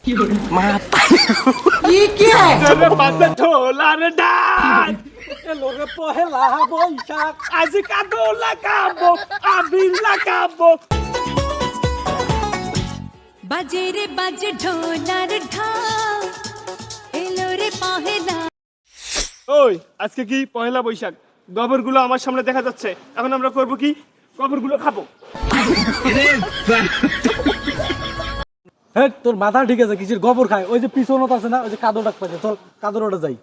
माता ये क्या है? तेरे पास ढोला रे डाल ए लोगे पहला বৈশাখ आज का ढोला काबो अभी लगाबो বাজে রে বাজে ঢোলার ঢাক এলো রে পহেলা। ওই আজকে কি পহেলা বৈশাখ গোবরগুলো আমার সামনে দেখা যাচ্ছে এখন আমরা করব কি গোবরগুলো খাবো হ্যাঁ তোর মাথা ঠিক আছে কিসের গোবর খায় ওই যে পিছনত আছে না ওই যে কাদো ডাক পাচ্ছে চল কাদোর ওটা যাই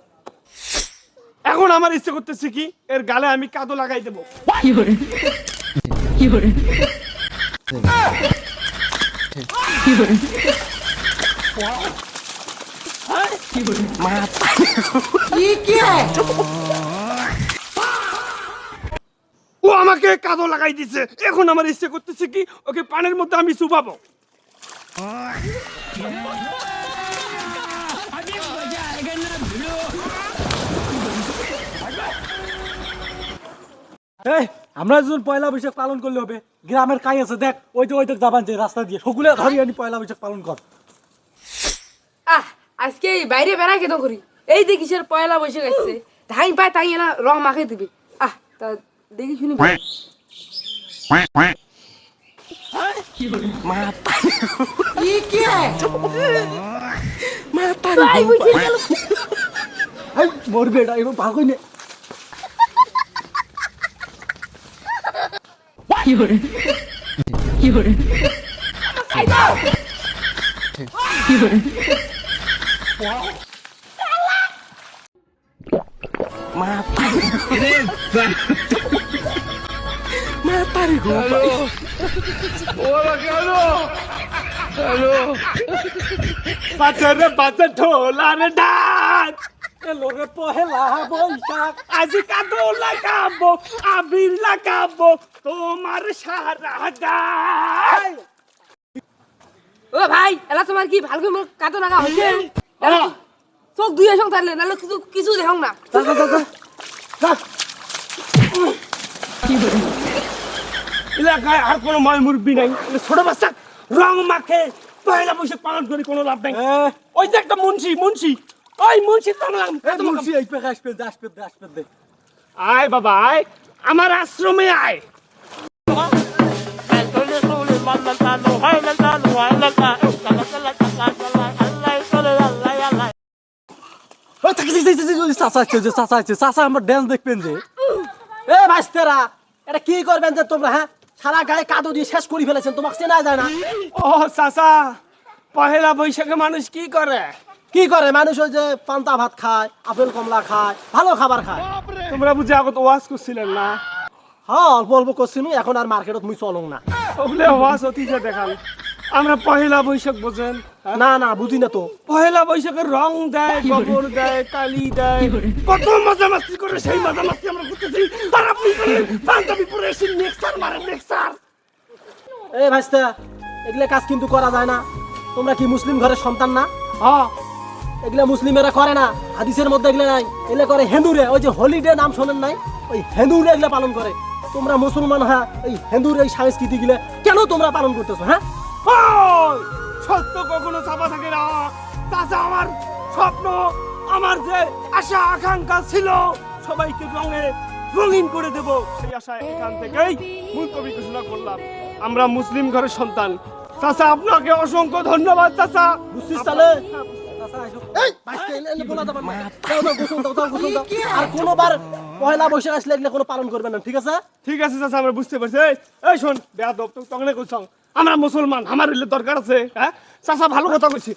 এখন আমার ইচ্ছে করতেছে কি এর গালে আমি কাদো লাগাই দেব माता ये क्या है? ও আমাকে কাদো লাগাই দিছে এখন আমার ইচ্ছে করতেছে কি ওকে পানির মধ্যে আমি চুবাবো এই আমরা যখন পয়লা বৈশাখ পালন করলে হবে গ্রামের কাই আছে দেখ ওই তো যাবান যে রাস্তা দিয়ে সকলে ধরি আনি পয়লা বৈশাখ পালন কর আজকে বাইরে বেড়া কেন করি এই দেখিস পয়লা বৈশাখ আসছে ধাই পায় তাই না রং মাখে দিবি তা দেখি শুনি माता ये क्या है? माता ভাই বুঝে গেল এই মরবে এটা এরকম ভাগই নে माता माता रे गो ওরা গেল হ্যালো বাজারে বাজার ঢোলা রে ডাক এ লোকে পহেলা বৈশাখ आज का ढोला काबो अभी लगाबो তোমার সারা গায় ও ভাই এলা তোমার কি ভালো করে কাটো লাগা হচ্ছে চোখ দুই সং থাকলে নাহলে কিছু কিছু দেখো না এলাকায় আর কোনো মায় মুরব্বি নাই ছোট বাচ্চা রং মাখে পয়লা বৈশাখ পালন করে কোনো লাভ নাই ওই যে একটা মুন্সি ওই মুন্সি টানলাম মুন্সি এই পেকে আসবে দে আয় বাবা আয় আমার আশ্রমে আয় ও থাকি চাচা আমার ড্যান্স দেখবেন যে এ ভাইস্তেরা এটা কি করবেন যে তোমরা হ্যাঁ সারা গায়ে কাদো দিয়ে শেষ করে ফেলেছেন তোমাকে চেনা যায় না ও চাচা পহেলা বৈশাখে মানুষ কি করে কি করে মানুষ ওই যে পান্তা ভাত খায় আপেল কমলা খায় ভালো খাবার খায় তোমরা বুঝে আগত ওয়াজ করছিলেন না হ্যাঁ অল্প অল্প করছিনু এখন আর মার্কেটত মুই চলং না ওগুলো ওয়াজ অতিজে দেখান আমরা পহেলা বৈশাখ বোঝেন না বুঝি না তো পহেলা বৈশাখের রং দেয় গোবর দেয় কালি দেয় কত মজা মাস্তি করে সেই মজা মাস্তি আমরা করতেছি আর আপনি পাঞ্জাবি পরে এসে নেক্সার মারেন নেক্সার এই ভাইস্তা এগুলা কাজ কিন্তু করা যায় না তোমরা কি মুসলিম ঘরের সন্তান না হ্যাঁ এগুলা মুসলিমেরা করে না হাদিসের মধ্যে এগুলা নাই এগুলা করে হিন্দুরে ওই যে হলিডে নাম শোনেন নাই ওই হিন্দুরে এগুলা পালন করে তোমরা মুসলমান হ্যাঁ এই হিন্দুর এই সংস্কৃতি গুলা কেন তোমরা পালন করতেছো হ্যাঁ ওই সত্য কখনো চাপা থাকে না চাচা আমার স্বপ্ন আমার যে আশা আকাঙ্ক্ষা ছিল সবাইকে রঙে রঙিন করে দেব সেই আশা এখান থেকেই মুলতবি ঘোষণা করলাম আমরা মুসলিম ঘরের সন্তান চাচা আপনাকে অসংখ্য ধন্যবাদ চাচা বুঝছিস তাহলে এই ভাইস্তা এলে বলা যাবে না দাও গোসল দাও আর কোনোবার পয়লা বৈশাখ আসলে এগুলা কোনো পালন করবে না ঠিক আছে ঠিক আছে চাচা আমরা বুঝতে পারছি এই শোন বেয়াদব তো তখন কইছং আমরা মুসলমান আমার হইলে দরকার আছে হ্যাঁ চাচা ভালো কথা কইছি